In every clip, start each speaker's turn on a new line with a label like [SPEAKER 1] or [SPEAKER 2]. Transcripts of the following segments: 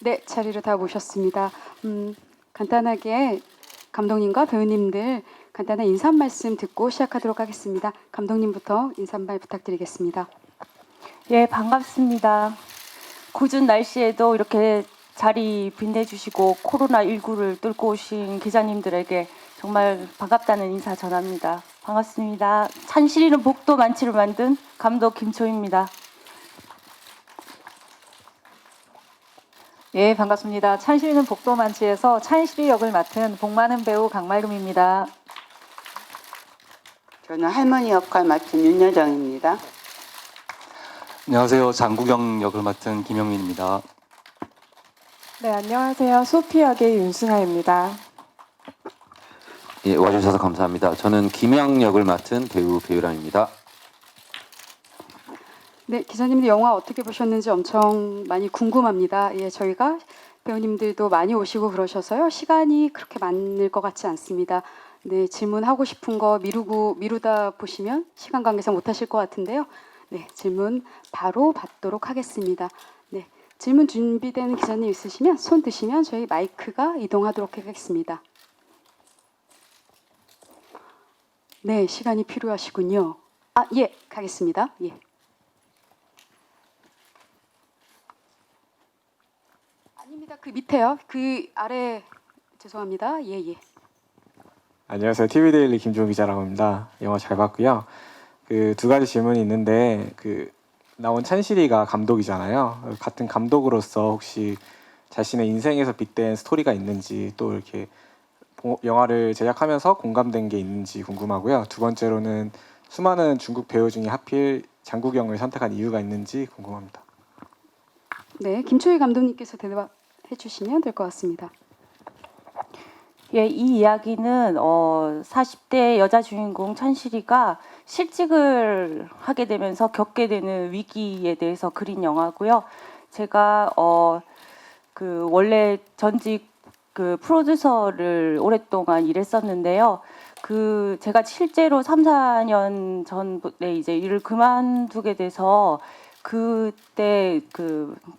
[SPEAKER 1] 네, 자리로 다 모셨습니다. 간단하게 감독님과 배우님들 간단한 인사 말씀 듣고 시작하도록 하겠습니다. 감독님부터 인사말 부탁드리겠습니다.
[SPEAKER 2] 예, 반갑습니다. 궂은 날씨에도 이렇게 자리 빛내주시고 코로나19를 뚫고 오신 기자님들에게 정말 반갑다는 인사 전합니다. 반갑습니다. 찬실이는 복도 만치를 만든 감독 김초희입니다.
[SPEAKER 3] 예, 반갑습니다. 찬실이는 복도만치에서 찬실이 역을 맡은 복 많은 배우 강말금입니다.
[SPEAKER 4] 저는 할머니 역할 맡은 윤여정입니다.
[SPEAKER 5] 안녕하세요. 장국영 역을 맡은 김영민입니다.
[SPEAKER 6] 네, 안녕하세요. 소피 역의 윤승아입니다.
[SPEAKER 7] 예, 와주셔서 감사합니다. 저는 김양 역을 맡은 배우 배우람입니다.
[SPEAKER 1] 네, 기자님들 영화 어떻게 보셨는지 엄청 많이 궁금합니다. 예, 저희가 배우님들도 많이 오시고 그러셔서요. 시간이 그렇게 많을 것 같지 않습니다. 네, 질문하고 싶은 거 미루다 보시면 시간 관계상 못 하실 것 같은데요. 네, 질문 바로 받도록 하겠습니다. 네, 질문 준비되는 기자님 있으시면 손 드시면 저희 마이크가 이동하도록 하겠습니다. 네, 시간이 필요하시군요. 아, 예, 가겠습니다. 예. 아닙니다. 그 밑에요. 그 아래 죄송합니다. 예, 예.
[SPEAKER 8] 안녕하세요. TV데일리 김종우 기자라고 합니다. 영화 잘 봤고요. 그 두 가지 질문이 있는데 나온 찬실이가 감독이잖아요. 같은 감독으로서 혹시 자신의 인생에서 빗댄 스토리가 있는지 또 이렇게 영화를 제작하면서 공감된 게 있는지 궁금하고요. 두 번째로는 수많은 중국 배우 중에 하필 장국영을 선택한 이유가 있는지 궁금합니다.
[SPEAKER 1] 네, 김초희 감독님께서 대답해 주시면 될 것 같습니다.
[SPEAKER 2] 예, 이 이야기는 40대 여자 주인공 찬실이가 실직을 하게 되면서 겪게 되는 위기에 대해서 그린 영화고요. 제가 원래 전직 프로듀서를 오랫동안 일했었는데요. 제가 실제로 3, 4년 전에 이제 일을 그만두게 돼서 그때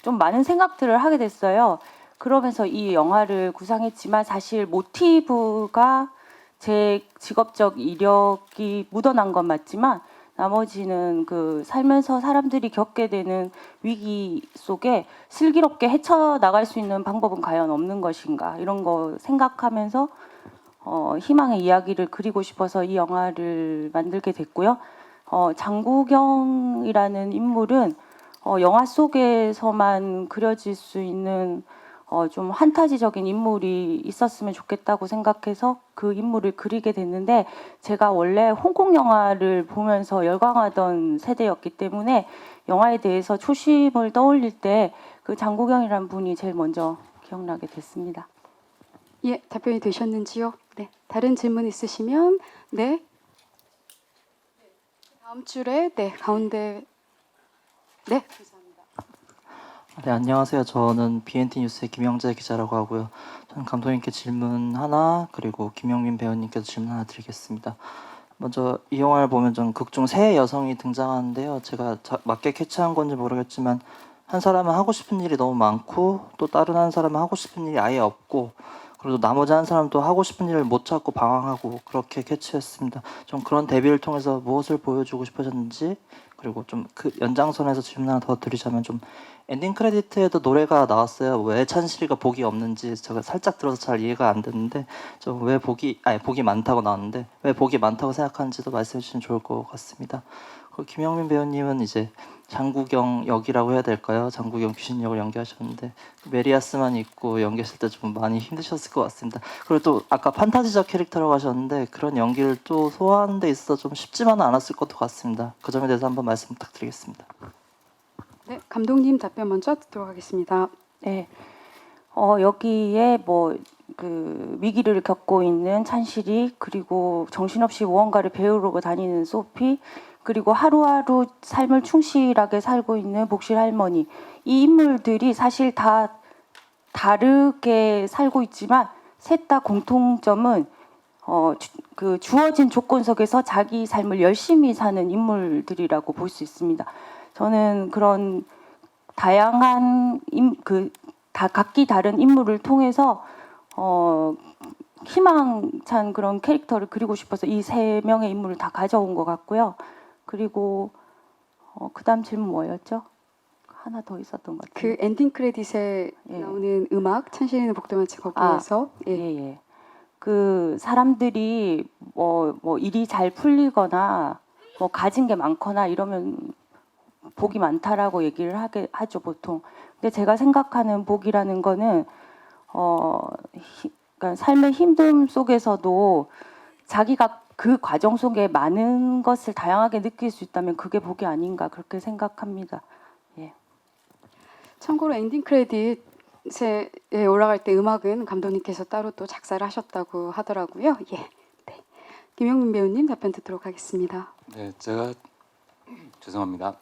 [SPEAKER 2] 좀 많은 생각들을 하게 됐어요. 그러면서 이 영화를 구상했지만 사실 모티브가 제 직업적 이력이 묻어난 건 맞지만 나머지는 살면서 사람들이 겪게 되는 위기 속에 슬기롭게 헤쳐나갈 수 있는 방법은 과연 없는 것인가 이런 거 생각하면서 희망의 이야기를 그리고 싶어서 이 영화를 만들게 됐고요. 장국영이라는 인물은 영화 속에서만 그려질 수 있는 좀 환타지적인 인물이 있었으면 좋겠다고 생각해서 그 인물을 그리게 됐는데 제가 원래 홍콩 영화를 보면서 열광하던 세대였기 때문에 영화에 대해서 초심을 떠올릴 때 그 장국영이라는 분이 제일 먼저 기억나게 됐습니다.
[SPEAKER 1] 예, 답변이 되셨는지요? 네, 다른 질문 있으시면 네. 다음 줄에 네 가운데 네. 감사합니다.
[SPEAKER 9] 네, 안녕하세요. 저는 BNT 뉴스의 김영재 기자라고 하고요. 저는 감독님께 질문 하나 그리고 김영민 배우님께도 질문 하나 드리겠습니다. 먼저 이 영화를 보면 좀 극중 세 여성이 등장하는데요. 제가 맞게 캐치한 건지 모르겠지만 한 사람은 하고 싶은 일이 너무 많고 또 다른 한 사람은 하고 싶은 일이 아예 없고 그리고 나머지 한 사람도 하고 싶은 일을 못 찾고 방황하고 그렇게 캐치했습니다. 좀 그런 데뷔를 통해서 무엇을 보여주고 싶으셨는지 그리고 좀 그 연장선에서 질문 하나 더 드리자면 좀 엔딩 크레디트에도 노래가 나왔어요. 왜 찬실이가 복이 없는지 제가 살짝 들어서 잘 이해가 안 됐는데 좀 왜 복이 많다고 나왔는데 왜 복이 많다고 생각하는지도 말씀해 주시면 좋을 것 같습니다. 그리고 김영민 배우님은 이제 장국영 역이라고 해야 될까요? 장국영 귀신 역을 연기하셨는데 메리아스만 있고 연기했을 때 좀 많이 힘드셨을 것 같습니다. 그리고 또 아까 판타지적 캐릭터라고 하셨는데 그런 연기를 또 소화하는 데 있어서 좀 쉽지만은 않았을 것도 같습니다. 그 점에 대해서 한번 말씀 부탁드리겠습니다.
[SPEAKER 1] 네, 감독님 답변 먼저 듣도록 하겠습니다.
[SPEAKER 2] 네, 여기에 위기를 겪고 있는 찬실이 그리고 정신없이 무언가를 배우러 다니는 소피 그리고 하루하루 삶을 충실하게 살고 있는 복실 할머니 이 인물들이 사실 다 다르게 살고 있지만 셋 다 공통점은 그 주어진 조건 속에서 자기 삶을 열심히 사는 인물들이라고 볼 수 있습니다. 저는 그런 다양한 다 각기 다른 인물을 통해서 희망찬 그런 캐릭터를 그리고 싶어서 이 세 명의 인물을 다 가져온 것 같고요. 그리고 그다음 질문 뭐였죠? 하나 더 있었던 것 같아요.
[SPEAKER 1] 그 엔딩 크레딧에
[SPEAKER 2] 예.
[SPEAKER 1] 나오는 음악 찬실이는 복도만치 거기에서
[SPEAKER 2] 예. 그 사람들이 뭐 일이 잘 풀리거나 뭐 가진 게 많거나 이러면 복이 많다라고 얘기를 하죠 보통. 근데 제가 생각하는 복이라는 거는 그러니까 삶의 힘듦 속에서도 자기가 그 과정 속에 많은 것을 다양하게 느낄 수 있다면 그게 복이 아닌가 그렇게 생각합니다.
[SPEAKER 1] 참고로 엔딩 크레딧에 올라갈 때 음악은 감독님께서 따로 또 작사를 하셨다고 하더라고요. 예. 네. 김영민 배우님 답변 듣도록 하겠습니다.
[SPEAKER 5] 네, 제가 죄송합니다.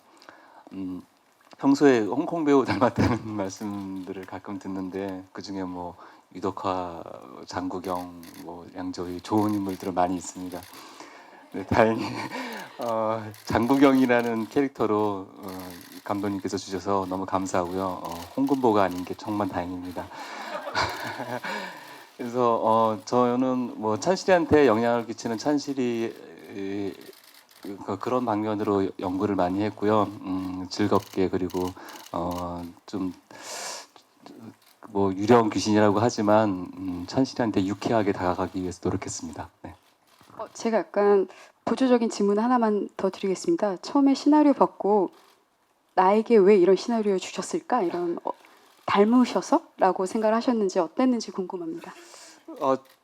[SPEAKER 5] 평소에 홍콩 배우 닮았다는 말씀들을 가끔 듣는데 그 중에 뭐 유덕화, 장국영, 뭐 양조위 좋은 인물들은 많이 있습니다. 네, 다행히 장국영이라는 캐릭터로 감독님께서 주셔서 너무 감사하고요. 홍금보가 아닌 게 정말 다행입니다. 그래서 저는 뭐 찬실이한테 영향을 끼치는 찬실이 그런 방면으로 연구를 많이 했고요. 즐겁게 그리고 좀 뭐 유령 귀신이라고 하지만 찬실이한테 유쾌하게 다가가기 위해서 노력했습니다. 네.
[SPEAKER 1] 제가 약간 보조적인 질문 하나만 더 드리겠습니다. 처음에 시나리오 받고 나에게 왜 이런 시나리오 주셨을까? 이런 닮으셔서?라고 생각을 하셨는지 어땠는지 궁금합니다.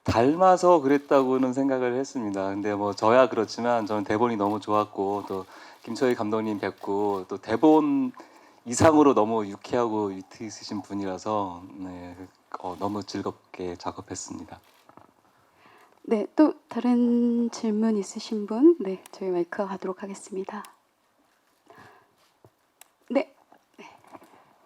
[SPEAKER 5] 닮아서 그랬다고는 생각을 했습니다. 근데 뭐 저야 그렇지만 저는 대본이 너무 좋았고 또 김초희 감독님 뵙고 또 대본 이상으로 너무 유쾌하고 위트 있으신 분이라서 네, 너무 즐겁게 작업했습니다.
[SPEAKER 1] 네, 또 다른 질문 있으신 분? 네, 저희 마이크가 가도록 하겠습니다. 네.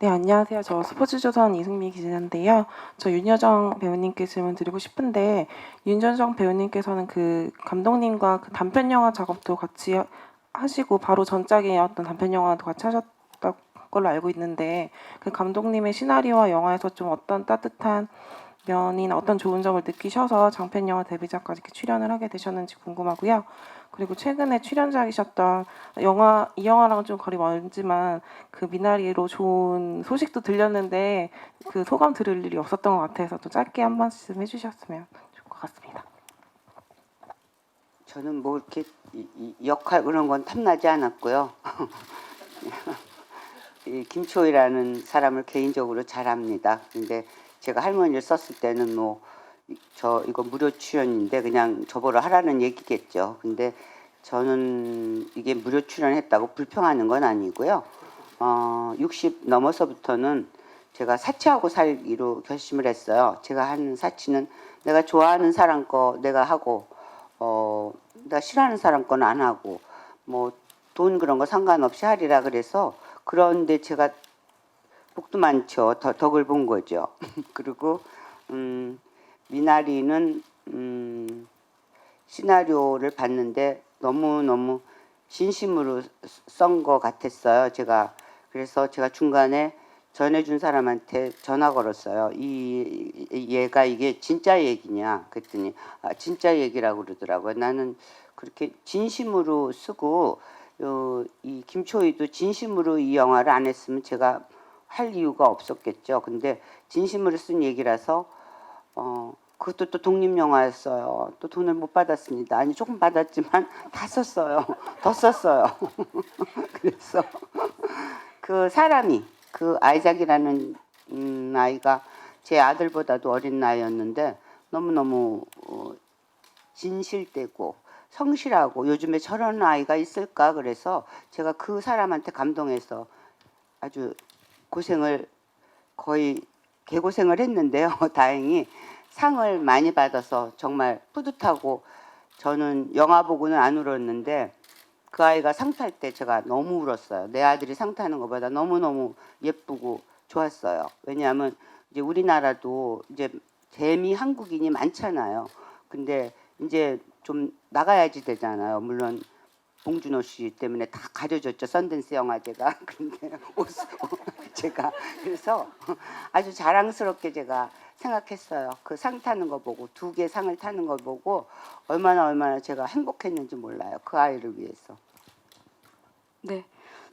[SPEAKER 6] 네, 안녕하세요. 저 스포츠조선 이승미 기자인데요. 저 윤여정 배우님께 질문 드리고 싶은데 윤여정 배우님께서는 그 감독님과 그 단편 영화 작업도 같이 하시고 바로 전작의 어떤 단편 영화도 같이 하셨던 걸로 알고 있는데 그 감독님의 시나리오와 영화에서 좀 어떤 따뜻한 면이나 어떤 좋은 점을 느끼셔서 장편 영화 데뷔작까지 이렇게 출연을 하게 되셨는지 궁금하고요. 그리고 최근에 출연작이셨던 이 영화랑은 좀 거리 멀지만 그 미나리로 좋은 소식도 들렸는데 그 소감 들을 일이 없었던 것 같아서 또 짧게 한 말씀 해주셨으면 좋을 것 같습니다.
[SPEAKER 4] 저는 뭐 이렇게 이 역할 그런 건 탐나지 않았고요. 이 김초희라는 사람을 개인적으로 잘 압니다. 근데 제가 할머니를 썼을 때는 뭐 이거 무료 출연인데 그냥 저보러 하라는 얘기겠죠. 근데 저는 이게 무료 출연했다고 불평하는 건 아니고요. 60 넘어서부터는 제가 사치하고 살기로 결심을 했어요. 제가 하는 사치는 내가 좋아하는 사람 거 내가 하고 내가 싫어하는 사람 거는 안 하고 뭐 돈 그런 거 상관없이 하리라 그래서 그런데 제가 복도 많죠. 덕을 본 거죠. 그리고 미나리는 시나리오를 봤는데 너무너무 진심으로 쓴 것 같았어요. 그래서 제가 중간에 전해준 사람한테 전화 걸었어요. 얘가 이게 진짜 얘기냐? 그랬더니 진짜 얘기라고 그러더라고요. 나는 그렇게 진심으로 쓰고 이 김초희도 진심으로 이 영화를 안 했으면 제가 할 이유가 없었겠죠. 근데 진심으로 쓴 얘기라서 그것도 또 독립영화였어요. 또 돈을 못 받았습니다. 아니 조금 받았지만 다 썼어요. 더 썼어요. 그래서 그 사람이 그 아이작이라는 아이가 제 아들보다도 어린 나이였는데 너무너무 진실되고 성실하고 요즘에 저런 아이가 있을까 그래서 제가 그 사람한테 감동해서 아주 고생을 거의 개고생을 했는데요. 다행히 상을 많이 받아서 정말 뿌듯하고 저는 영화 보고는 안 울었는데 그 아이가 상 탈 때 제가 너무 울었어요. 내 아들이 상 타는 것보다 너무너무 예쁘고 좋았어요. 왜냐하면 이제 우리나라도 이제 대미 한국인이 많잖아요. 근데 이제 좀 나가야지 되잖아요. 물론 봉준호 씨 때문에 다 가려졌죠. 썬댄스 영화제가. 근데 제가 그래서 아주 자랑스럽게 제가 생각했어요. 그 상 타는 거 보고 2개 상을 타는 거 보고 얼마나 제가 행복했는지 몰라요. 그 아이를 위해서.
[SPEAKER 1] 네.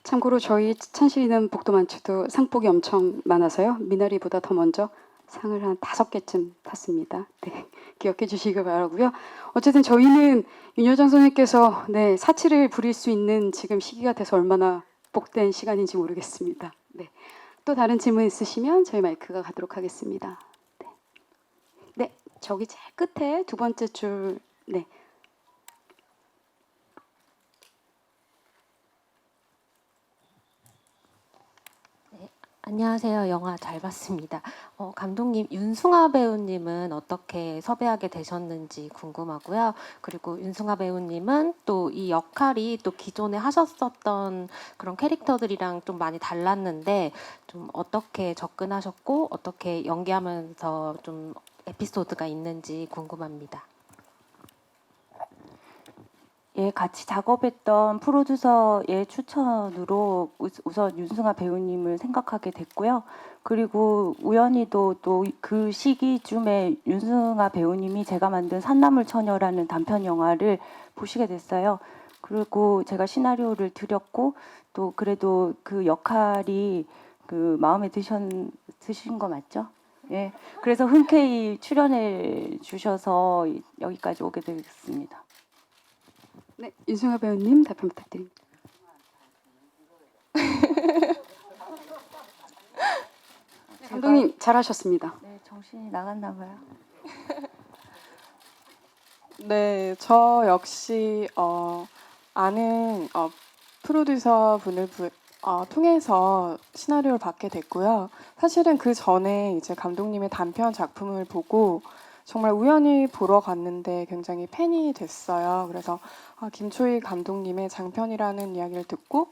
[SPEAKER 1] 참고로 저희 찬실이는 복도만추도 상복이 엄청 많아서요. 미나리보다 더 먼저 상을 한 5개쯤 탔습니다. 네, 기억해 주시기 바라고요. 어쨌든 저희는 윤여정 선생님께서 네, 사치를 부릴 수 있는 지금 시기가 돼서 얼마나 복된 시간인지 모르겠습니다. 네, 또 다른 질문 있으시면 저희 마이크가 가도록 하겠습니다. 네, 네 저기 제일 끝에 2번째 줄 네.
[SPEAKER 10] 안녕하세요. 영화 잘 봤습니다. 감독님, 윤승아 배우님은 어떻게 섭외하게 되셨는지 궁금하고요. 그리고 윤승아 배우님은 또 이 역할이 또 기존에 하셨었던 그런 캐릭터들이랑 좀 많이 달랐는데 좀 어떻게 접근하셨고 어떻게 연기하면서 좀 에피소드가 있는지 궁금합니다.
[SPEAKER 2] 예, 같이 작업했던 프로듀서의 추천으로 우선 윤승아 배우님을 생각하게 됐고요. 그리고 우연히도 또 그 시기쯤에 윤승아 배우님이 제가 만든 산나물 처녀라는 단편 영화를 보시게 됐어요. 그리고 제가 시나리오를 드렸고 또 그래도 그 역할이 그 마음에 드신 거 맞죠? 예. 그래서 흔쾌히 출연해 주셔서 여기까지 오게 되겠습니다.
[SPEAKER 1] 네, 윤승아 배우님 답변 부탁드립니다. 감독님 잘하셨습니다.
[SPEAKER 2] 네, 정신이 나갔나 봐요.
[SPEAKER 6] 네, 저 역시 아는 프로듀서 분을 통해서 시나리오를 받게 됐고요. 사실은 그 전에 이제 감독님의 단편 작품을 보고 정말 우연히 보러 갔는데 굉장히 팬이 됐어요. 그래서 김초희 감독님의 장편이라는 이야기를 듣고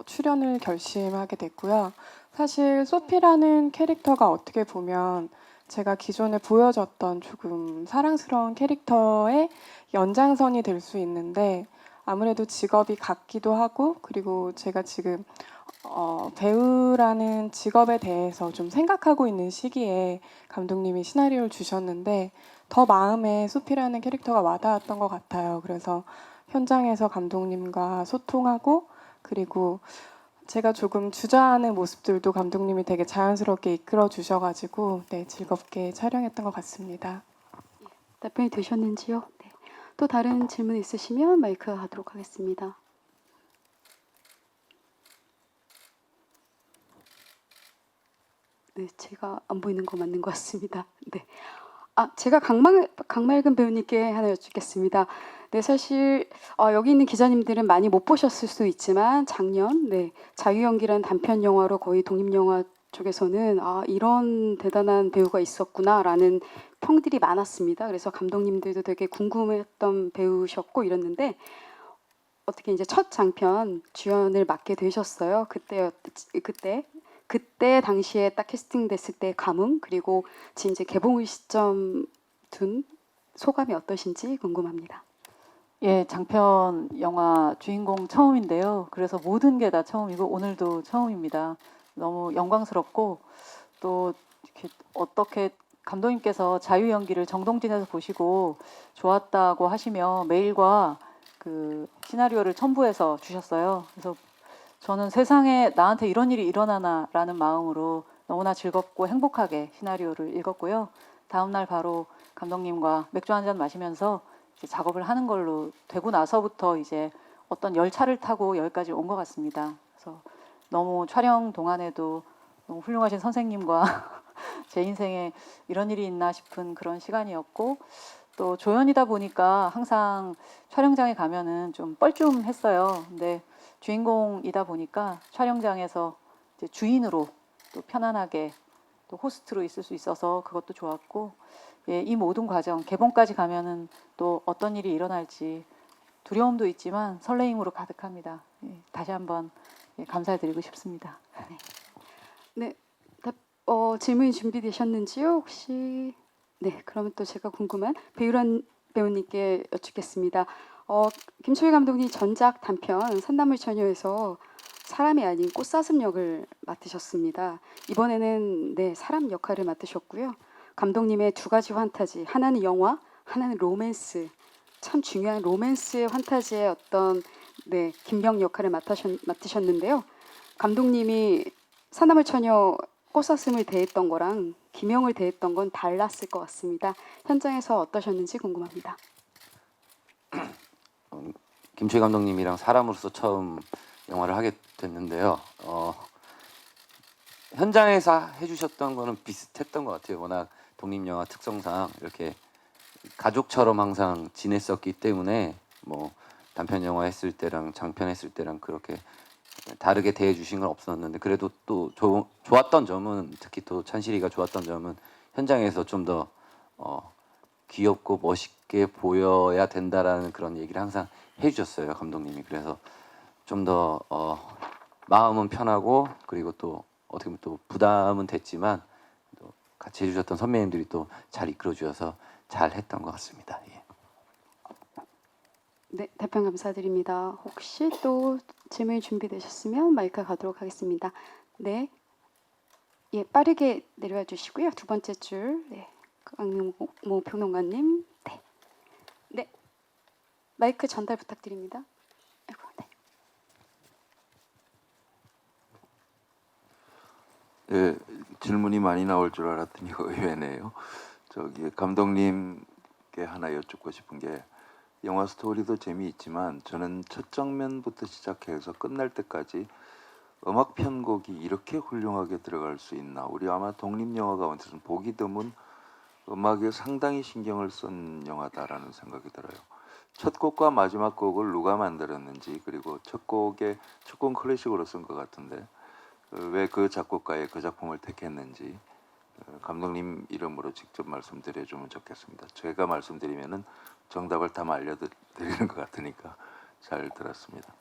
[SPEAKER 6] 출연을 결심하게 됐고요. 사실 소피라는 캐릭터가 어떻게 보면 제가 기존에 보여줬던 조금 사랑스러운 캐릭터의 연장선이 될 수 있는데 아무래도 직업이 같기도 하고 그리고 제가 지금 배우라는 직업에 대해서 좀 생각하고 있는 시기에 감독님이 시나리오를 주셨는데 더 마음에 소피라는 캐릭터가 와닿았던 것 같아요. 그래서 현장에서 감독님과 소통하고 그리고 제가 조금 주저하는 모습들도 감독님이 되게 자연스럽게 이끌어 주셔가지고 네, 즐겁게 촬영했던 것 같습니다.
[SPEAKER 1] 답변이 되셨는지요? 네. 또 다른 질문 있으시면 마이크가 가도록 하겠습니다. 네, 제가 안 보이는 거 맞는 것 같습니다. 네. 제가 강말근 배우님께 하나 여쭙겠습니다. 네, 사실 여기 있는 기자님들은 많이 못 보셨을 수도 있지만 작년 네, 자유연기라는 단편 영화로 거의 독립영화 쪽에서는 이런 대단한 배우가 있었구나라는 평들이 많았습니다. 그래서 감독님들도 되게 궁금했던 배우셨고 이랬는데 어떻게 이제 첫 장편 주연을 맡게 되셨어요. 그때 당시에 딱 캐스팅됐을 때 감흥 그리고 지금 이제 개봉을 시점 둔 소감이 어떠신지 궁금합니다.
[SPEAKER 3] 예, 장편 영화 주인공 처음인데요. 그래서 모든 게 다 처음이고 오늘도 처음입니다. 너무 영광스럽고 또 이렇게 어떻게 감독님께서 자유 연기를 정동진에서 보시고 좋았다고 하시며 메일과 그 시나리오를 첨부해서 주셨어요. 그래서 저는 세상에 나한테 이런 일이 일어나나라는 마음으로 너무나 즐겁고 행복하게 시나리오를 읽었고요. 다음 날 바로 감독님과 맥주 한잔 마시면서 이제 작업을 하는 걸로 되고 나서부터 이제 어떤 열차를 타고 여기까지 온 것 같습니다. 그래서 너무 촬영 동안에도 너무 훌륭하신 선생님과 제 인생에 이런 일이 있나 싶은 그런 시간이었고 또 조연이다 보니까 항상 촬영장에 가면은 좀 뻘쭘했어요. 근데 주인공이다 보니까 촬영장에서 이제 주인으로 또 편안하게 또 호스트로 있을 수 있어서 그것도 좋았고 예, 이 모든 과정 개봉까지 가면은 또 어떤 일이 일어날지 두려움도 있지만 설레임으로 가득합니다. 예, 다시 한번 예, 감사드리고 싶습니다.
[SPEAKER 1] 네, 질문이 준비되셨는지요? 혹시 네, 그러면 또 제가 궁금한 배우님께 여쭙겠습니다. 김초희 감독님 전작 단편 산나물 처녀에서 사람이 아닌 꽃사슴 역을 맡으셨습니다. 이번에는 네, 사람 역할을 맡으셨고요. 감독님의 두 가지 환타지, 하나는 영화, 하나는 로맨스, 참 중요한 로맨스의 환타지의 어떤 네, 김병 역할을 맡으셨는데요. 감독님이 산나물 처녀 꽃사슴을 대했던 거랑 김영을 대했던 건 달랐을 것 같습니다. 현장에서 어떠셨는지 궁금합니다.
[SPEAKER 7] 김초희 감독님이랑 사람으로서 처음 영화를 하게 됐는데요. 현장에서 해주셨던 거는 비슷했던 것 같아요. 워낙 독립영화 특성상 이렇게 가족처럼 항상 지냈었기 때문에 뭐 단편 영화 했을 때랑 장편 했을 때랑 그렇게 다르게 대해주신 건 없었는데 그래도 또 좋았던 점은 특히 또 찬실이가 좋았던 점은 현장에서 좀 더 귀엽고 멋있게 보여야 된다라는 그런 얘기를 항상 해주셨어요 감독님이. 그래서 좀 더 마음은 편하고 그리고 또 어떻게 보면 또 부담은 됐지만 또 같이 해주셨던 선배님들이 또 잘 이끌어 주셔서 잘 했던 것 같습니다. 예.
[SPEAKER 1] 네, 답변 감사드립니다. 혹시 또 질문이 준비되셨으면 마이크 가도록 하겠습니다. 네, 예, 빠르게 내려와 주시고요. 두 번째 줄, 네, 강민모 평론가님, 네, 네, 마이크 전달 부탁드립니다. 아이고, 네.
[SPEAKER 11] 예, 질문이 많이 나올 줄 알았더니 의외네요. 저기 감독님께 하나 여쭙고 싶은 게 영화 스토리도 재미있지만 저는 첫 장면부터 시작해서 끝날 때까지 음악 편곡이 이렇게 훌륭하게 들어갈 수 있나. 우리 아마 독립영화 가운데서는 보기 드문 음악에 상당히 신경을 쓴 영화다라는 생각이 들어요. 첫 곡과 마지막 곡을 누가 만들었는지 그리고 첫 곡은 클래식으로 쓴 것 같은데 왜 그 작곡가의 그 작품을 택했는지 감독님 이름으로 직접 말씀드려주면 좋겠습니다. 제가 말씀드리면은 정답을 다 알려드리는 것 같으니까 잘 들었습니다.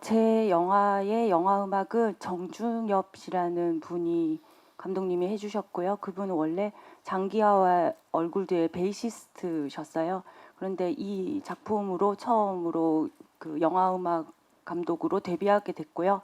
[SPEAKER 2] 제 영화의 영화 음악은 정중엽 씨라는 분이 감독님이 해주셨고요. 그분은 원래 장기하와 얼굴들의 베이시스트셨어요. 그런데 이 작품으로 처음으로 그 영화 음악 감독으로 데뷔하게 됐고요.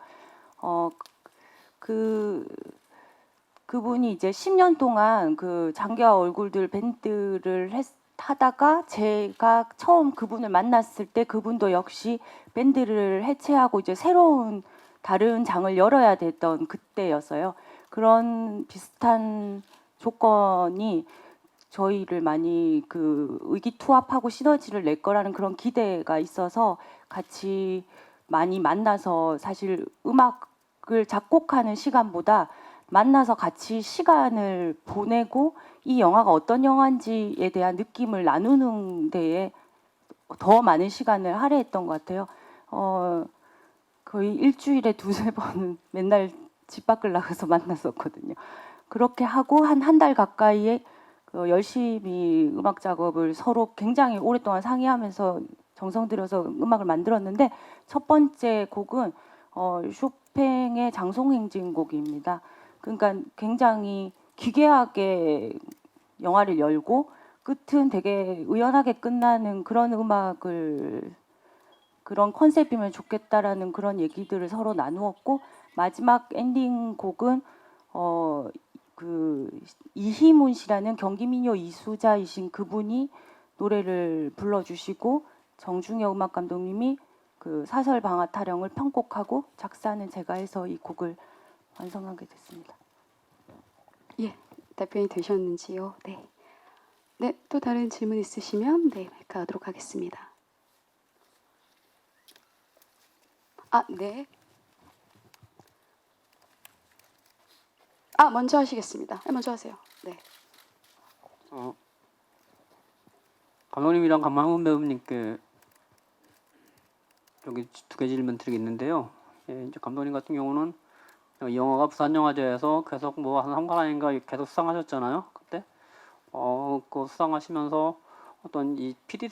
[SPEAKER 2] 그분이 이제 10년 동안 그 장기하 얼굴들 밴드를 하다가 제가 처음 그분을 만났을 때 그분도 역시 밴드를 해체하고 이제 새로운 다른 장을 열어야 됐던 그때였어요. 그런 비슷한 조건이 저희를 많이 그 의기투합하고 시너지를 낼 거라는 그런 기대가 있어서 같이 많이 만나서 사실 음악을 작곡하는 시간보다 만나서 같이 시간을 보내고 이 영화가 어떤 영화인지에 대한 느낌을 나누는 데에 더 많은 시간을 할애했던 것 같아요. 거의 일주일에 두세 번은 맨날 집 밖을 나가서 만났었거든요. 그렇게 하고 한 달 가까이에 열심히 음악 작업을 서로 굉장히 오랫동안 상의하면서 정성 들여서 음악을 만들었는데 첫 번째 곡은 쇼팽의 장송행진곡입니다. 그러니까 굉장히 기괴하게 영화를 열고 끝은 되게 의연하게 끝나는 그런 음악을 그런 컨셉이면 좋겠다라는 그런 얘기들을 서로 나누었고 마지막 엔딩 곡은 그 이희문 씨라는 경기민요 이수자이신 그분이 노래를 불러주시고 정중엽 음악 감독님이 그 사설 방아 타령을 편곡하고 작사는 제가 해서 이 곡을 완성하게 됐습니다.
[SPEAKER 1] 예, 답변이 되셨는지요? 네. 네, 또 다른 질문 있으시면 네, 마이크 하도록 하겠습니다. 네. 먼저 하시겠습니다. 네, 먼저 하세요. 네.
[SPEAKER 12] 감독님이랑 강만훈 배우님께 여기 두 개 질문 드리겠는데요. 예, 이제 감독님 같은 경우는 이 영화가 부산영화제에서 계속 뭐 한 3관왕인가 계속 수상하셨잖아요. 그때 그 수상하시면서 어떤 이 PD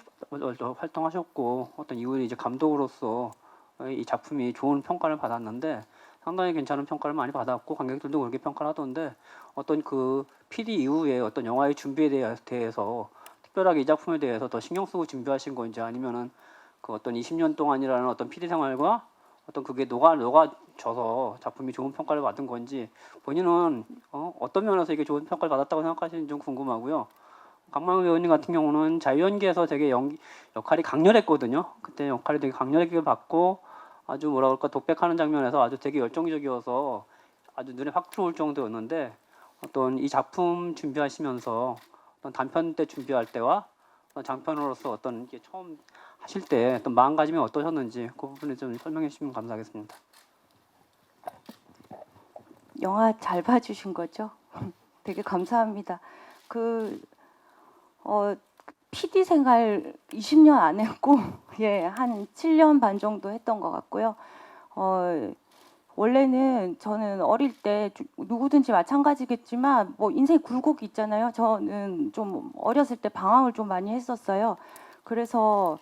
[SPEAKER 12] 활동하셨고 어떤 이후에 이제 감독으로서 이 작품이 좋은 평가를 받았는데 상당히 괜찮은 평가를 많이 받았고 관객들도 그렇게 평가를 하던데 어떤 그 PD 이후에 어떤 영화의 준비에 대해서 특별하게 이 작품에 대해서 더 신경 쓰고 준비하신 건지 아니면은 그 어떤 20년 동안이라는 어떤 PD 생활과 어떤 그게 녹아져서 작품이 좋은 평가를 받은 건지 본인은 어떤 면에서 이게 좋은 평가를 받았다고 생각하시는지 좀 궁금하고요. 강만우 배우님 같은 경우는 자유연기에서 되게 역할이 강렬했거든요. 그때 역할이 되게 강렬하게 받고 아주 뭐라 그럴까 독백하는 장면에서 아주 되게 열정적이어서 아주 눈에 확 들어올 정도였는데 어떤 이 작품 준비하시면서 어떤 단편 때 준비할 때와 어떤 장편으로서 어떤 이게 처음 하실 때 어떤 마음가짐이 어떠셨는지 그 부분에 좀 설명해 주시면 감사하겠습니다.
[SPEAKER 2] 영화 잘 봐주신 거죠? 되게 감사합니다. PD 생활 20년 안 했고, 예, 한 7년 반 정도 했던 것 같고요. 원래는 저는 어릴 때 누구든지 마찬가지겠지만 뭐 인생 굴곡이 있잖아요. 저는 좀 어렸을 때 방황을 좀 많이 했었어요. 그래서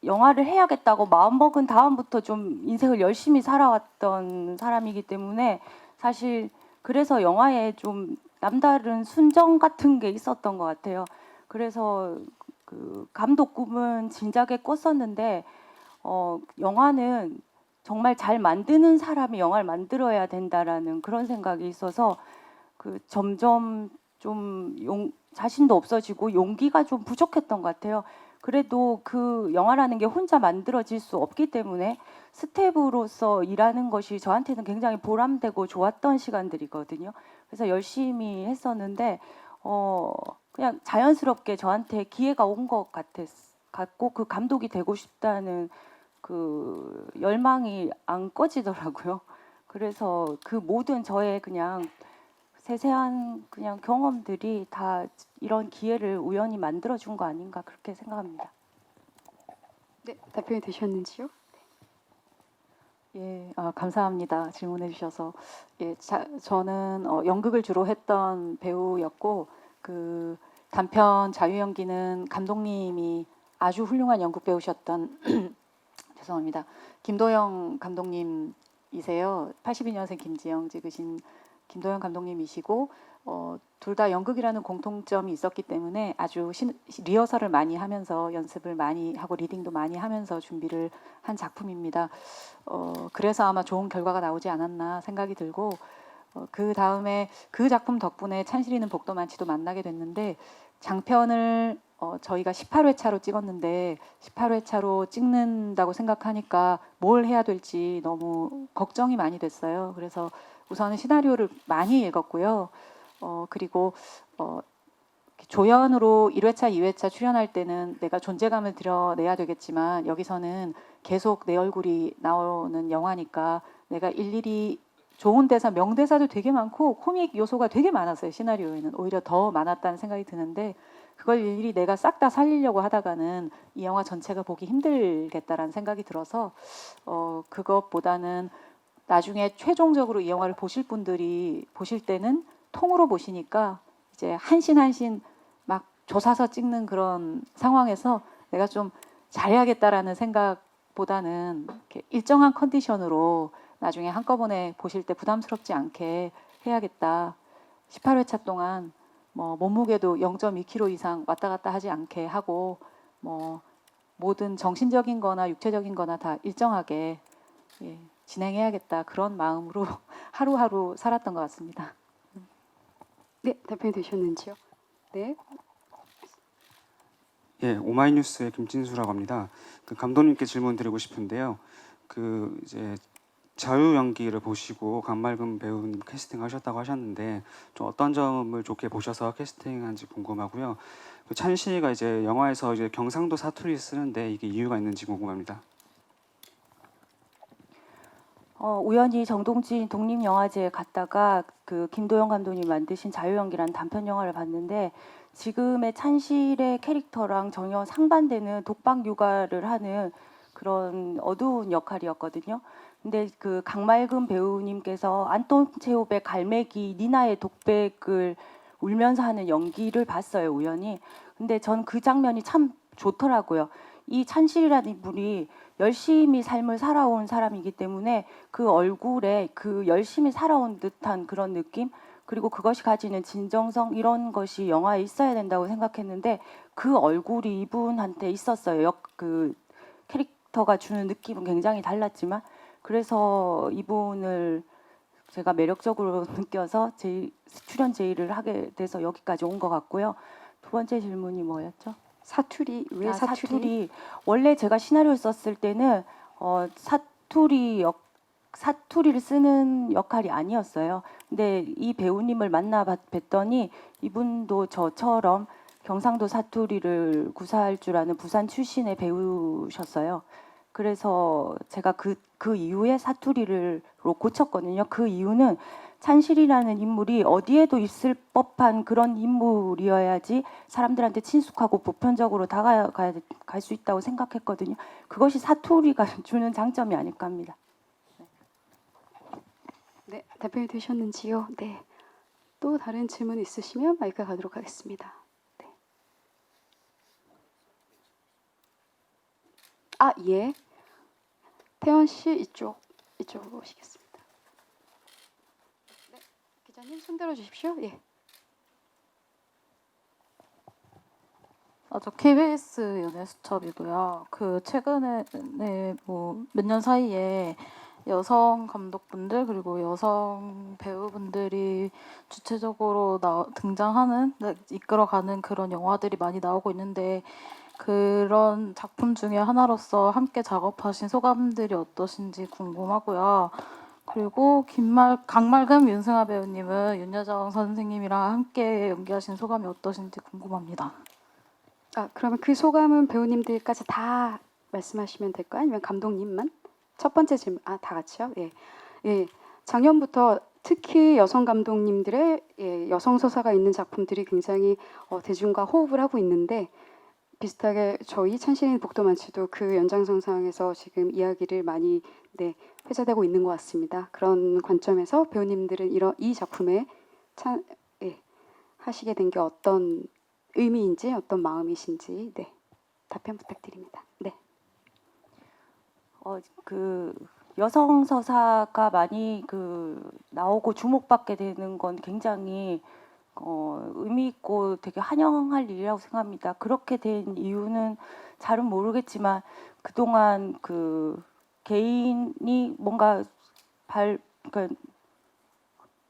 [SPEAKER 2] 영화를 해야겠다고 마음먹은 다음부터 좀 인생을 열심히 살아왔던 사람이기 때문에 사실 그래서 영화에 좀 남다른 순정 같은 게 있었던 것 같아요. 그래서 그 감독 꿈은 진작에 꿨었는데 영화는 정말 잘 만드는 사람이 영화를 만들어야 된다라는 그런 생각이 있어서 점점 좀 자신도 없어지고 용기가 좀 부족했던 것 같아요. 그래도 그 영화라는 게 혼자 만들어질 수 없기 때문에 스태프로서 일하는 것이 저한테는 굉장히 보람되고 좋았던 시간들이거든요. 그래서 열심히 했었는데 그냥 자연스럽게 저한테 기회가 온 것 같고 그 감독이 되고 싶다는 그 열망이 안 꺼지더라고요. 그래서 그 모든 저의 그냥 세세한 그냥 경험들이 다 이런 기회를 우연히 만들어준 거 아닌가 그렇게 생각합니다.
[SPEAKER 1] 네, 답변이 되셨는지요?
[SPEAKER 3] 예, 감사합니다. 질문해 주셔서. 예, 저는 연극을 주로 했던 배우였고 그 단편 자유연기는 감독님이 아주 훌륭한 연극 배우셨던 죄송합니다. 김도영 감독님이세요. 82년생 김지영 찍으신 김도영 감독님이시고 둘 다 연극이라는 공통점이 있었기 때문에 아주 리허설을 많이 하면서 연습을 많이 하고 리딩도 많이 하면서 준비를 한 작품입니다. 그래서 아마 좋은 결과가 나오지 않았나 생각이 들고 그 다음에 그 작품 덕분에 찬실이는 복도 많지도 만나게 됐는데 장편을 저희가 18회차로 찍었는데 18회차로 찍는다고 생각하니까 뭘 해야 될지 너무 걱정이 많이 됐어요. 그래서 우선은 시나리오를 많이 읽었고요. 그리고 조연으로 1회차, 2회차 출연할 때는 내가 존재감을 드러내야 되겠지만 여기서는 계속 내 얼굴이 나오는 영화니까 내가 일일이 좋은 대사, 명대사도 되게 많고 코믹 요소가 되게 많았어요. 시나리오에는 오히려 더 많았다는 생각이 드는데 그걸 일일이 내가 싹 다 살리려고 하다가는 이 영화 전체가 보기 힘들겠다라는 생각이 들어서 그것보다는 나중에 최종적으로 이 영화를 보실 분들이 보실 때는 통으로 보시니까 이제 한신 한신 막 조사서 찍는 그런 상황에서 내가 좀 잘해야겠다라는 생각보다는 이렇게 일정한 컨디션으로 나중에 한꺼번에 보실 때 부담스럽지 않게 해야겠다. 18회차 동안 뭐 몸무게도 0.2kg 이상 왔다 갔다 하지 않게 하고 뭐 모든 정신적인 거나 육체적인 거나 다 일정하게 진행해야겠다. 그런 마음으로 하루하루 살았던 것 같습니다.
[SPEAKER 1] 네, 답변이 되셨는지요? 네.
[SPEAKER 13] 예, 오마이뉴스의 김진수라고 합니다. 그 감독님께 질문 드리고 싶은데요. 그 이제 자유 연기를 보시고 강말금 배우님 캐스팅하셨다고 하셨는데 좀 어떤 점을 좋게 보셔서 캐스팅한지 궁금하고요. 그 찬실이가 이제 영화에서 이제 경상도 사투리 쓰는데 이게 이유가 있는지 궁금합니다.
[SPEAKER 2] 우연히 정동진 독립영화제에 갔다가 그 김도영 감독님이 만드신 자유연기라는 단편 영화를 봤는데 지금의 찬실의 캐릭터랑 전혀 상반되는 독박 육아를 하는 그런 어두운 역할이었거든요. 근데 그 강말금 배우님께서 안톤 체홉의 갈매기 니나의 독백을 울면서 하는 연기를 봤어요, 우연히. 근데 전 그 장면이 참 좋더라고요. 이 찬실이라는 분이 열심히 삶을 살아온 사람이기 때문에 그 얼굴에 그 열심히 살아온 듯한 그런 느낌, 그리고 그것이 가지는 진정성 이런 것이 영화에 있어야 된다고 생각했는데 그 얼굴이 이분한테 있었어요. 그 캐릭터가 주는 느낌은 굉장히 달랐지만 그래서 이분을 제가 매력적으로 느껴서 출연 제의를 하게 돼서 여기까지 온 것 같고요. 두 번째 질문이 뭐였죠?
[SPEAKER 1] 사투리 왜 사투리?
[SPEAKER 2] 원래 제가 시나리오 썼을 때는 사투리를 쓰는 역할이 아니었어요. 근데 이 배우님을 만나 뵀더니 이분도 저처럼 경상도 사투리를 구사할 줄 아는 부산 출신의 배우셨어요. 그래서 제가 그 이후에 사투리로 고쳤거든요. 그 이유는 찬실이라는 인물이 어디에도 있을 법한 그런 인물이어야지 사람들한테 친숙하고 보편적으로 다가갈 수 있다고 생각했거든요. 그것이 사투리가 주는 장점이 아닐까 합니다.
[SPEAKER 1] 네, 답변이 되셨는지요? 네. 또 다른 질문 있으시면 마이크 가도록 하겠습니다. 네. 아, 예. 태연 씨 이쪽으로 오시겠습니다. 네, 기자님 손 들어 주십시오. 예.
[SPEAKER 14] 저 KBS 연애수첩이고요. 그 최근에 뭐 몇 년 사이에 여성 감독분들 그리고 여성 배우분들이 주체적으로 등장하는 이끌어가는 그런 영화들이 많이 나오고 있는데 그런 작품 중에 하나로서 함께 작업하신 소감들이 어떠신지 궁금하고요. 그리고 강말금 윤승아 배우님은 윤여정 선생님이랑 함께 연기하신 소감이 어떠신지 궁금합니다.
[SPEAKER 1] 아, 그러면 그 소감은 배우님들까지 다 말씀하시면 될까요? 아니면 감독님만? 첫 번째 질문, 다 같이요? 예. 예. 작년부터 특히 여성 감독님들의 여성 서사가 있는 작품들이 굉장히 대중과 호흡을 하고 있는데 비슷하게 저희 찬신인 복도만치도 그 연장선상에서 지금 이야기를 많이 회자되고 있는 것 같습니다. 그런 관점에서 배우님들은 이 작품에 하시게 된 게 어떤 의미인지 어떤 마음이신지 답변 부탁드립니다. 네.
[SPEAKER 2] 그 여성 서사가 많이 나오고 주목받게 되는 건 굉장히 의미 있고 되게 환영할 일이라고 생각합니다. 그렇게 된 이유는 잘은 모르겠지만 그동안 개인이 뭔가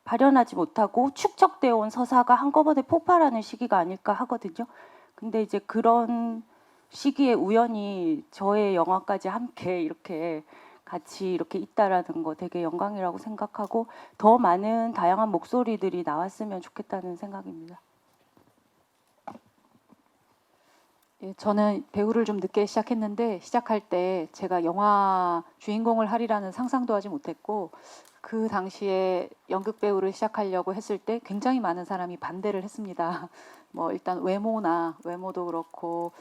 [SPEAKER 2] 발현하지 못하고 축적되어 온 서사가 한꺼번에 폭발하는 시기가 아닐까 하거든요. 근데 이제 그런 시기에 우연히 저의 영화까지 함께 이렇게 같이 이렇게 있다라는 거 되게 영광이라고 생각하고 더 많은 다양한 목소리들이 나왔으면 좋겠다는 생각입니다.
[SPEAKER 3] 예, 저는 배우를 좀 늦게 시작했는데 시작할 때 제가 영화 주인공을 하리라는 상상도 하지 못했고 그 당시에 연극 배우를 시작하려고 했을 때 굉장히 많은 사람이 반대를 했습니다. 뭐 일단 외모도 그렇고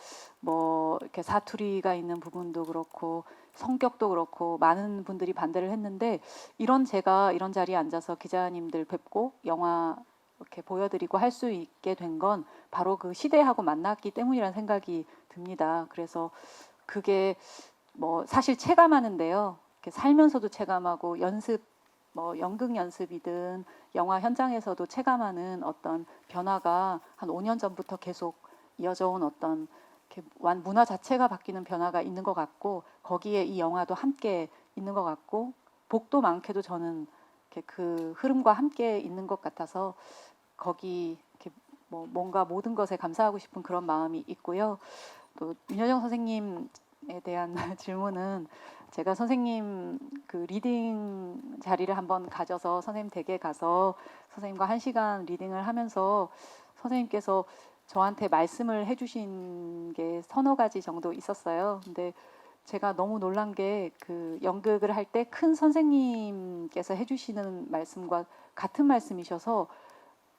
[SPEAKER 3] 뭐 이렇게 사투리가 있는 부분도 그렇고 성격도 그렇고 많은 분들이 반대를 했는데 제가 이런 자리에 앉아서 기자님들 뵙고 영화 이렇게 보여드리고 할 수 있게 된 건 바로 그 시대하고 만났기 때문이라는 생각이 듭니다. 그래서 그게 뭐 사실 체감하는데요. 이렇게 살면서도 체감하고 연극 연습이든 영화 현장에서도 체감하는 어떤 변화가 한 5년 전부터 계속 이어져 온 어떤 문화 자체가 바뀌는 변화가 있는 것 같고 거기에 이 영화도 함께 있는 것 같고 복도 많게도 저는 그 흐름과 함께 있는 것 같아서 거기 뭔가 모든 것에 감사하고 싶은 그런 마음이 있고요. 또 윤여정 선생님에 대한 질문은 제가 선생님 그 리딩 자리를 한번 가져서 선생님 댁에 가서 선생님과 1시간 리딩을 하면서 선생님께서 저한테 말씀을 해주신 게 서너 가지 정도 있었어요. 근데 제가 너무 놀란 게 그 연극을 할 때 큰 선생님께서 해주시는 말씀과 같은 말씀이셔서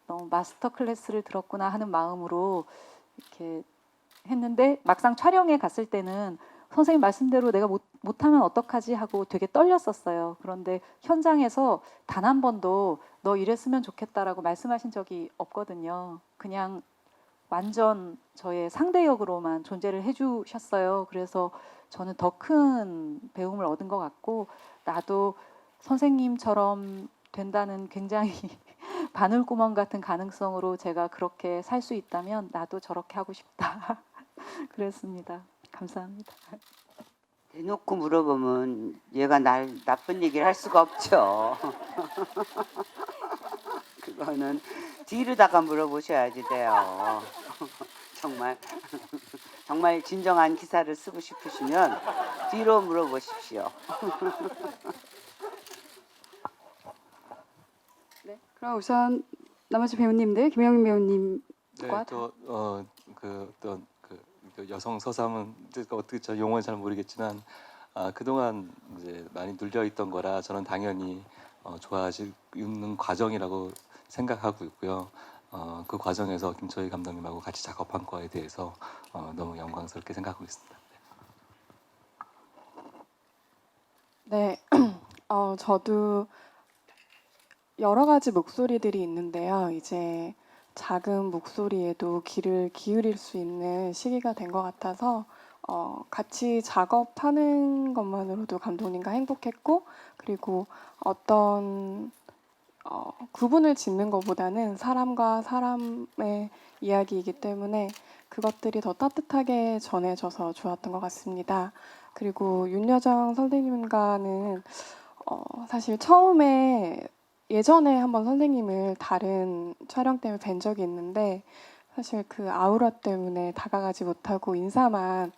[SPEAKER 3] 너무 마스터 클래스를 들었구나 하는 마음으로 이렇게 했는데 막상 촬영에 갔을 때는 선생님 말씀대로 내가 못하면 어떡하지 하고 되게 떨렸었어요. 그런데 현장에서 단 한 번도 너 이랬으면 좋겠다라고 말씀하신 적이 없거든요. 그냥 완전 저의 상대 역으로만 존재를 해주셨어요. 그래서 저는 더 큰 배움을 얻은 것 같고 나도 선생님처럼 된다는 굉장히 바늘구멍 같은 가능성으로 제가 그렇게 살 수 있다면 나도 저렇게 하고 싶다. 그랬습니다. 감사합니다.
[SPEAKER 4] 대놓고 물어보면 얘가 날 나쁜 얘기를 할 수가 없죠. 그거는 뒤로다가 물어보셔야지 돼요. 정말 정말 진정한 기사를 쓰고 싶으시면 뒤로 물어보십시오.
[SPEAKER 1] 네, 그럼 우선 나머지 배우님들 김영민 배우님과
[SPEAKER 5] 네, 그 어떤 그 여성 서사문 어떻게 저 용어는 잘 모르겠지만 그동안 이제 많이 눌려 있던 거라 저는 당연히 좋아지는 과정이라고 생각하고 있고요. 그 과정에서 김초희 감독님하고 같이 작업한 거에 대해서 너무 영광스럽게 생각하고 있습니다.
[SPEAKER 6] 네, 저도 여러 가지 목소리들이 있는데요. 이제 작은 목소리에도 귀를 기울일 수 있는 시기가 된 것 같아서 같이 작업하는 것만으로도 감독님과 행복했고, 그리고 어떤 구분을 짓는 것보다는 사람과 사람의 이야기이기 때문에 그것들이 더 따뜻하게 전해져서 좋았던 것 같습니다. 그리고 윤여정 선생님과는 사실 처음에 예전에 한번 선생님을 다른 촬영 때문에 뵌 적이 있는데 사실 그 아우라 때문에 다가가지 못하고 인사만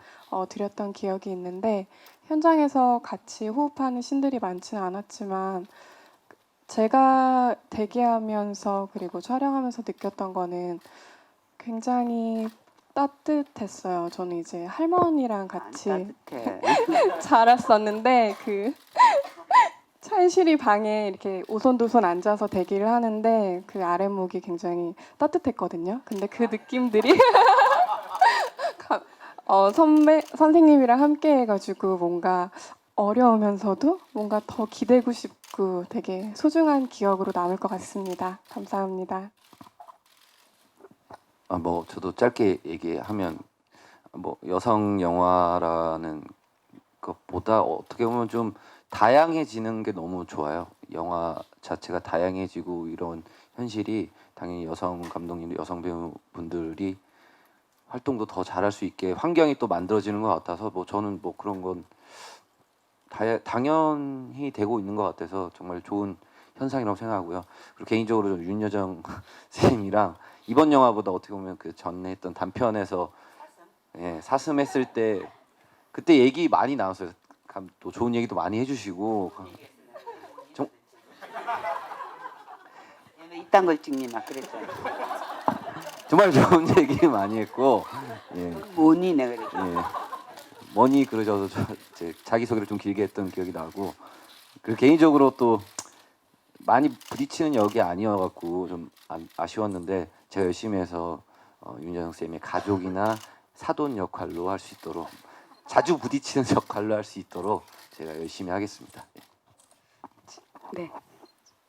[SPEAKER 6] 드렸던 기억이 있는데 현장에서 같이 호흡하는 신들이 많지는 않았지만 제가 대기하면서 그리고 촬영하면서 느꼈던 거는 굉장히 따뜻했어요. 저는 이제 할머니랑 같이 자랐었는데 그 찬실이 방에 이렇게 오손도손 앉아서 대기를 하는데 그 아랫목이 굉장히 따뜻했거든요. 근데 그 느낌들이 선생님이랑 함께 해가지고 뭔가 어려우면서도 뭔가 더 기대고 싶고 되게 소중한 기억으로 남을 것 같습니다. 감사합니다.
[SPEAKER 7] 뭐 저도 짧게 얘기하면 뭐 여성 영화라는 것보다 어떻게 보면 좀 다양해지는 게 너무 좋아요. 영화 자체가 다양해지고 이런 현실이 당연히 여성 감독님, 여성 배우분들이 활동도 더 잘할 수 있게 환경이 또 만들어지는 것 같아서 뭐 저는 뭐 그런 건 당연히 되고 있는 것 같아서 정말 좋은 현상이라고 생각하고요. 그리고 개인적으로 윤여정 선생님이랑 이번 영화보다 어떻게 보면 그 전에 했던 단편에서 사슴 했을 때 그때 얘기 많이 나왔어요. 또 좋은 얘기도 많이 해주시고
[SPEAKER 4] 이딴 걸 찍니 막 그랬잖아.
[SPEAKER 7] 정말 좋은 얘기 많이 했고
[SPEAKER 4] 뭐니 내가 그랬죠.
[SPEAKER 7] 뭐니 그러셔서 자기 소개를 좀 길게 했던 기억이 나고 그리고 개인적으로 또 많이 부딪히는 역이 아니어갖고 좀 아쉬웠는데 제가 열심히 해서 윤여정 쌤의 가족이나 사돈 역할로 할 수 있도록 자주 부딪히는 역할로 할 수 있도록 제가 열심히 하겠습니다.
[SPEAKER 1] 네.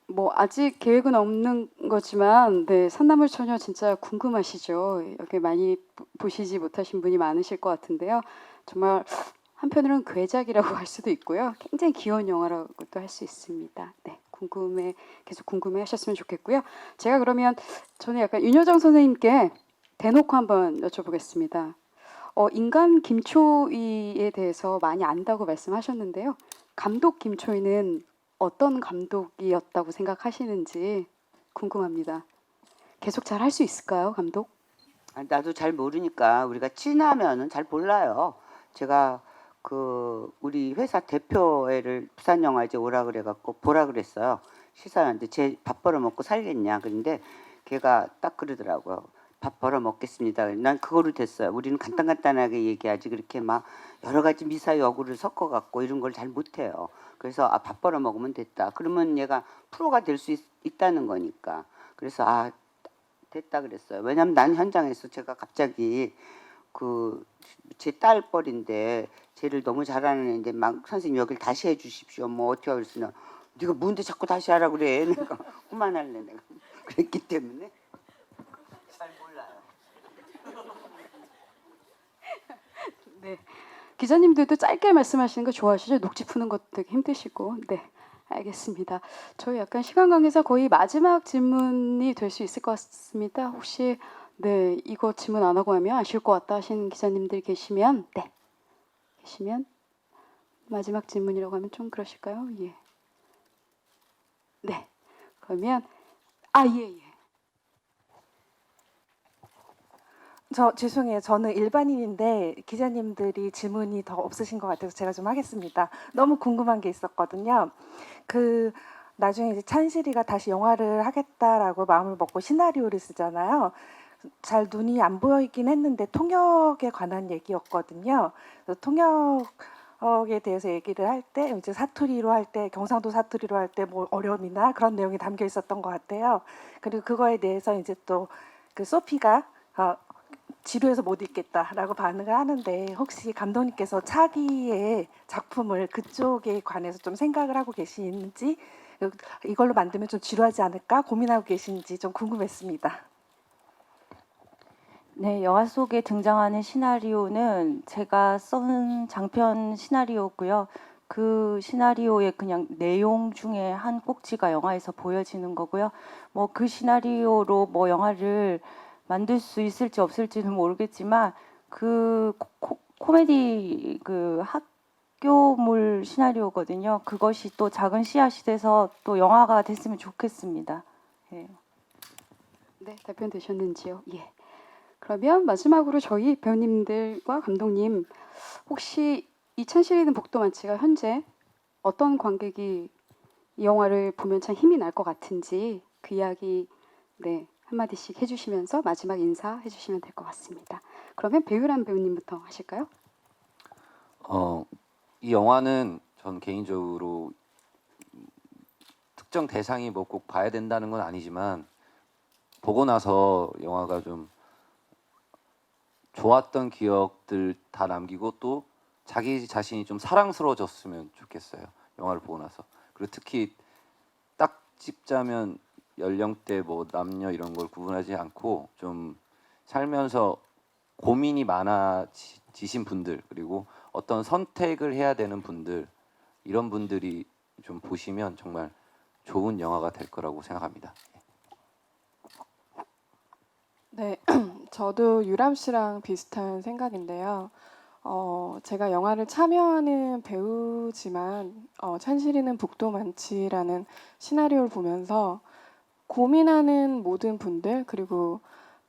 [SPEAKER 1] 뭐 아직 계획은 없는 거지만 네, 산나물 처녀 진짜 궁금하시죠? 여기 많이 보시지 못하신 분이 많으실 것 같은데요. 정말 한편으로는 괴작이라고 할 수도 있고요. 굉장히 귀여운 영화라고도 할 수 있습니다. 네, 계속 궁금해하셨으면 좋겠고요. 제가 그러면 저는 약간 윤여정 선생님께 대놓고 한번 여쭤보겠습니다. 인간 김초희에 대해서 많이 안다고 말씀하셨는데요. 감독 김초희는 어떤 감독이었다고 생각하시는지 궁금합니다. 계속 잘 할 수 있을까요, 감독?
[SPEAKER 4] 나도 잘 모르니까 우리가 친하면은 잘 몰라요. 제가 우리 회사 대표애를 부산영화제 오라 그래갖고 보라 그랬어요. 시사하는데 쟤 밥 벌어 먹고 살겠냐. 그런데 걔가 딱 그러더라고요. 밥 벌어 먹겠습니다. 난 그거로 됐어요. 우리는 간단하게 얘기하지 그렇게 막 여러 가지 미사여구를 섞어갖고 이런 걸 잘 못해요. 그래서 밥 벌어 먹으면 됐다. 그러면 얘가 프로가 될 수 있다는 거니까. 그래서 됐다 그랬어요. 왜냐면 난 현장에서 제가 갑자기 제 딸뻘인데 쟤를 너무 잘하는 애인데 막 선생님 여기를 다시 해주십시오. 뭐 어떻게 하겠으나 네가 뭔데 자꾸 다시 하라 그래. 내가 그만할래 내가. 그랬기 때문에 잘 몰라요.
[SPEAKER 1] 네. 기자님들도 짧게 말씀하시는 거 좋아하시죠? 녹지 푸는 것도 되게 힘드시고. 네. 알겠습니다. 저희 약간 시간 관계상 거의 마지막 질문이 될 수 있을 것 같습니다. 혹시 네 이거 질문 안 하고 하면 아쉬울 것 같다 하시는 기자님들 계시면 네 계시면 마지막 질문이라고 하면 좀 그러실까요? 예. 네. 그러면 예.
[SPEAKER 6] 저 죄송해요. 저는 일반인인데 기자님들이 질문이 더 없으신 것 같아서 제가 좀 하겠습니다. 너무 궁금한 게 있었거든요. 그 나중에 이제 찬실이가 다시 영화를 하겠다라고 마음을 먹고 시나리오를 쓰잖아요. 잘 눈이 안 보이긴 했는데 통역에 관한 얘기였거든요. 그래서 통역에 대해서 얘기를 할 때 이제 사투리로 할 때 경상도 사투리로 할 때 뭐 어려움이나 그런 내용이 담겨 있었던 것 같아요. 그리고 그거에 대해서 이제 또 그 소피가 지루해서 못 읽겠다라고 반응을 하는데 혹시 감독님께서 차기의 작품을 그쪽에 관해서 좀 생각을 하고 계시는지 이걸로 만들면 좀 지루하지 않을까 고민하고 계신지 좀 궁금했습니다.
[SPEAKER 2] 네, 영화 속에 등장하는 시나리오는 제가 쓴 장편 시나리오고요. 그 시나리오의 그냥 내용 중에 한 꼭지가 영화에서 보여지는 거고요. 뭐 그 시나리오로 뭐 영화를 만들 수 있을지 없을지는 모르겠지만 그 코미디 그 학교물 시나리오거든요. 그것이 또 작은 씨앗이 돼서 또 영화가 됐으면 좋겠습니다. 예.
[SPEAKER 1] 네, 답변되셨는지요? 예. 그러면 마지막으로 저희 배우님들과 감독님 혹시 이 찬실이는 복도 많지가 현재 어떤 관객이 이 영화를 보면 참 힘이 날 것 같은지 그 이야기 네 한마디씩 해주시면서 마지막 인사 해주시면 될 것 같습니다. 그러면 배우란 배우님부터 하실까요?
[SPEAKER 7] 이 영화는 전 개인적으로 특정 대상이 뭐 꼭 봐야 된다는 건 아니지만 보고 나서 영화가 좀 좋았던 기억들 다 남기고 또 자기 자신이 좀 사랑스러워졌으면 좋겠어요. 영화를 보고 나서. 그리고 특히 딱 찝자면 연령대 뭐 남녀 이런 걸 구분하지 않고 좀 살면서 고민이 많아지신 분들 그리고 어떤 선택을 해야 되는 분들 이런 분들이 좀 보시면 정말 좋은 영화가 될 거라고 생각합니다.
[SPEAKER 15] 네, 저도 유람 씨랑 비슷한 생각인데요. 제가 영화를 참여하는 배우지만 찬실이는 복도 많지라는 시나리오를 보면서 고민하는 모든 분들 그리고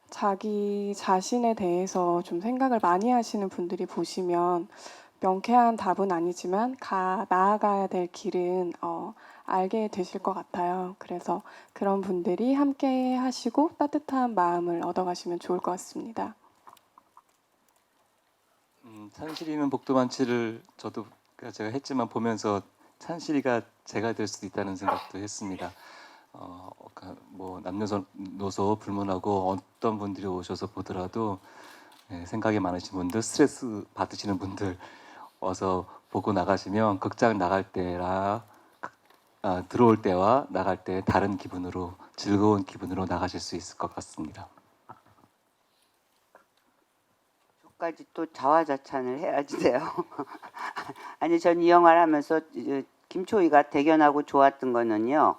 [SPEAKER 15] 자기 자신에 대해서 좀 생각을 많이 하시는 분들이 보시면 명쾌한 답은 아니지만 나아가야 될 길은 알게 되실 것 같아요. 그래서 그런 분들이 함께 하시고 따뜻한 마음을 얻어가시면 좋을 것 같습니다.
[SPEAKER 5] 찬실이는 복도 많지를 저도 제가 했지만 보면서 찬실이가 제가 될 수도 있다는 생각도 했습니다. 뭐 남녀노소 불문하고 어떤 분들이 오셔서 보더라도 생각이 많으신 분들, 스트레스 받으시는 분들 와서 보고 나가시면 극장 나갈 때랑 들어올 때와 나갈 때 다른 기분으로 즐거운 기분으로 나가실 수 있을 것 같습니다.
[SPEAKER 4] 저까지 또 자화자찬을 해야지 돼요. 아니 전 이 영화를 하면서 김초희가 대견하고 좋았던 거는요.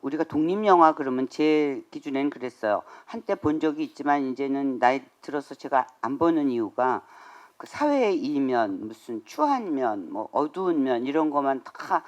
[SPEAKER 4] 우리가 독립영화 그러면 제 기준에는 그랬어요. 한때 본 적이 있지만 이제는 나이 들어서 제가 안 보는 이유가 그 사회의 이면, 무슨 추한 면, 뭐 어두운 면 이런 것만 다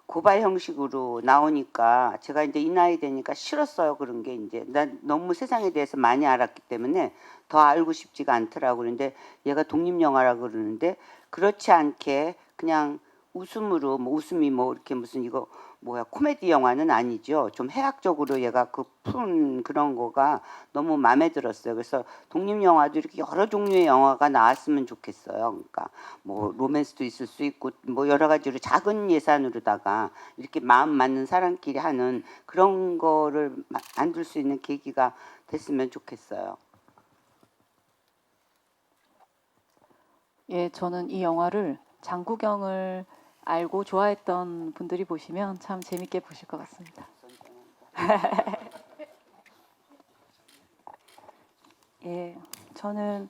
[SPEAKER 4] 고발 형식으로 나오니까 제가 이제 이 나이 되니까 싫었어요. 그런 게 이제 난 너무 세상에 대해서 많이 알았기 때문에 더 알고 싶지가 않더라고. 그런데 얘가 독립영화라 그러는데 그렇지 않게 그냥 웃음으로 뭐 웃음이 뭐 이렇게 무슨 이거 뭐야 코미디 영화는 아니죠. 좀 해학적으로 얘가 그 푼 그런 거가 너무 마음에 들었어요. 그래서 독립 영화도 이렇게 여러 종류의 영화가 나왔으면 좋겠어요. 그러니까 뭐 로맨스도 있을 수 있고 뭐 여러 가지로 작은 예산으로다가 이렇게 마음 맞는 사람끼리 하는 그런 거를 만들 수 있는 계기가 됐으면 좋겠어요.
[SPEAKER 3] 예, 저는 이 영화를 장구경을 알고 좋아했던 분들이 보시면 참 재밌게 보실 것 같습니다.
[SPEAKER 2] 예, 저는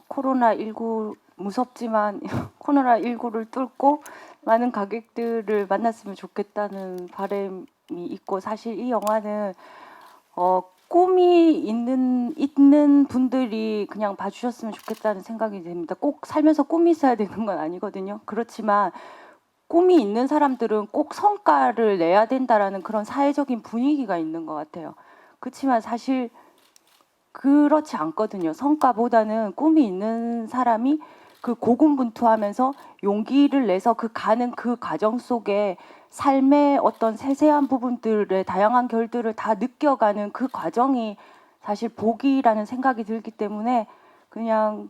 [SPEAKER 2] 코로나19 무섭지만 코로나19를 뚫고 많은 관객들을 만났으면 좋겠다는 바람이 있고, 사실 이 영화는 꿈이 있는 분들이 그냥 봐주셨으면 좋겠다는 생각이 듭니다. 꼭 살면서 꿈이 있어야 되는 건 아니거든요. 그렇지만 꿈이 있는 사람들은 꼭 성과를 내야 된다라는 그런 사회적인 분위기가 있는 것 같아요. 그렇지만 사실 그렇지 않거든요. 성과보다는 꿈이 있는 사람이 그 고군분투하면서 용기를 내서 그 가는 그 과정 속에 삶의 어떤 세세한 부분들의 다양한 결들을 다 느껴가는 그 과정이 사실 복이라는 생각이 들기 때문에, 그냥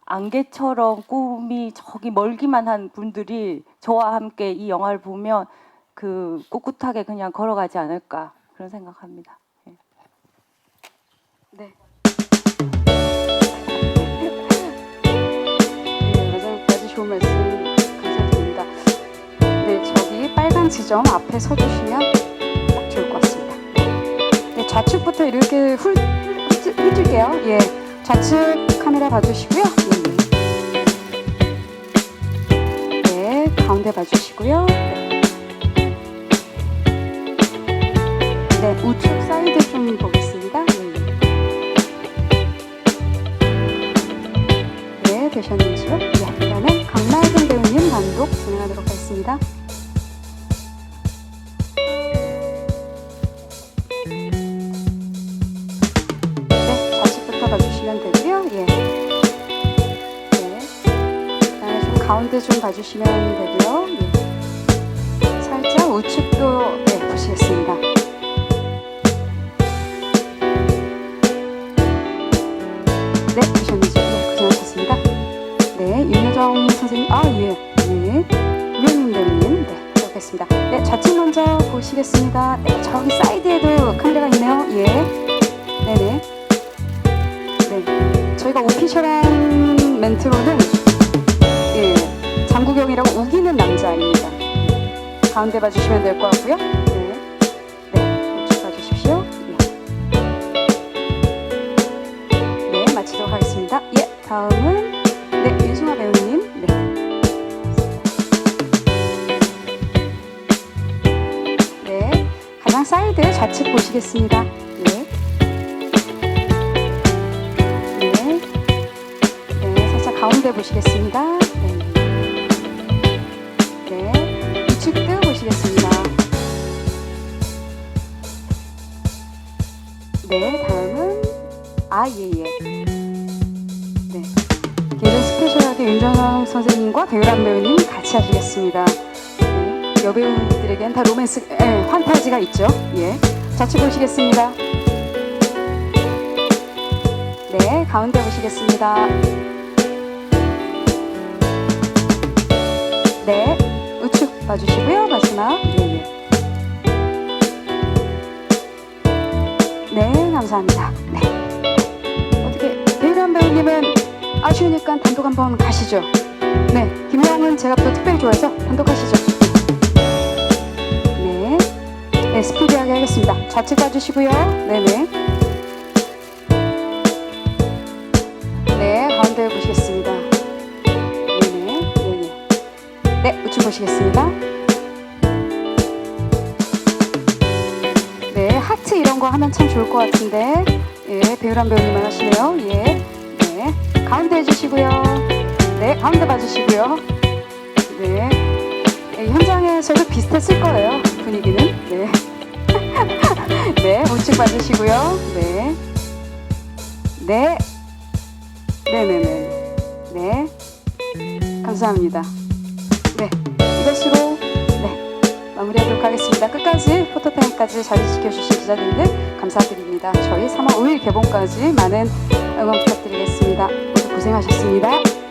[SPEAKER 2] 안개처럼 꿈이 저기 멀기만 한 분들이 저와 함께 이 영화를 보면 그 꿋꿋하게 그냥 걸어가지 않을까, 그런 생각합니다.
[SPEAKER 1] 네. 마지막까지 좋은 말씀 감사드립니다. 네, 저기 빨간 지점 앞에 서주시면 딱 좋을 것 같습니다. 네, 좌측부터 이렇게 훑을게요. 예, 좌측 카메라 봐주시고요. 네, 가운데 봐주시고요. 네, 우측 사이드 좀 보겠습니다. 네, 되셨는지요? 네, 그러면 강말근 배우님 단독 진행하도록 하겠습니다. 네, 좌측부터 봐주시면 되고요. 예. 네, 그다음에 좀 가운데 좀 봐주시면 되고요. 예. 살짝 우측도 네, 보시겠습니다. 네, 되셨는지요? 네, 고생하셨습니다. 네, 윤여정 선생님, 예, 네, 유현민 배우님, 네, 하도록 하겠습니다. 네, 좌측 먼저 보시겠습니다. 네, 저기 사이드에도 카메라가 있네요. 예, 네네. 네, 저희가 오피셜한 멘트로는 예, 장국영이라고 우기는 남자입니다. 가운데 봐주시면 될 것 같고요. 네, 네, 우측 봐주십시오. 네, 마치도록 하겠습니다. 예, 다음은 네, 윤승아 배우님. 네. 네, 가장 사이드 좌측 보시겠습니다. 네. 네. 네, 살짝 가운데 보시겠습니다. 네. 네, 우측도 보시겠습니다. 네, 다음은 예예. 네, 개인 스페셜하게 윤정영 선생님과 배우란 배우님 같이 하시겠습니다. 네, 여배우들에겐 다 로맨스, 판타지가 있죠. 예, 좌측 보시겠습니다. 네, 가운데 보시겠습니다. 네, 우측 봐주시고요. 마지막 예예. 네, 감사합니다. 네. 어떻게 배우란 배우님은 아쉬우니까 단독 한번 가시죠. 네, 김영은 제가 또 특별히 좋아해서 단독 하시죠. 네, 네, 스피디하게 하겠습니다. 좌측 봐주시고요. 네네. 네, 가운데 보시겠습니다. 네네, 네네. 네, 우측 보시겠습니다. 네, 하트 이런 거 하면 참 좋을 것 같은데, 예, 배우란 배우님만 하시네요. 예, 네, 가운데 해주시고요. 네, 가운데 봐주시고요. 네, 예, 현장에서도 비슷했을 거예요. 분위기는. 네, 네, 우측 봐주시고요. 네, 네, 네네네, 네, 감사합니다. 네, 이것으로 마무리하도록 하겠습니다. 끝까지 포토타임까지 자리 지켜주신 기자님들 감사드립니다. 저희 3월 5일 개봉까지 많은 응원 부탁드리겠습니다. 모두 고생하셨습니다.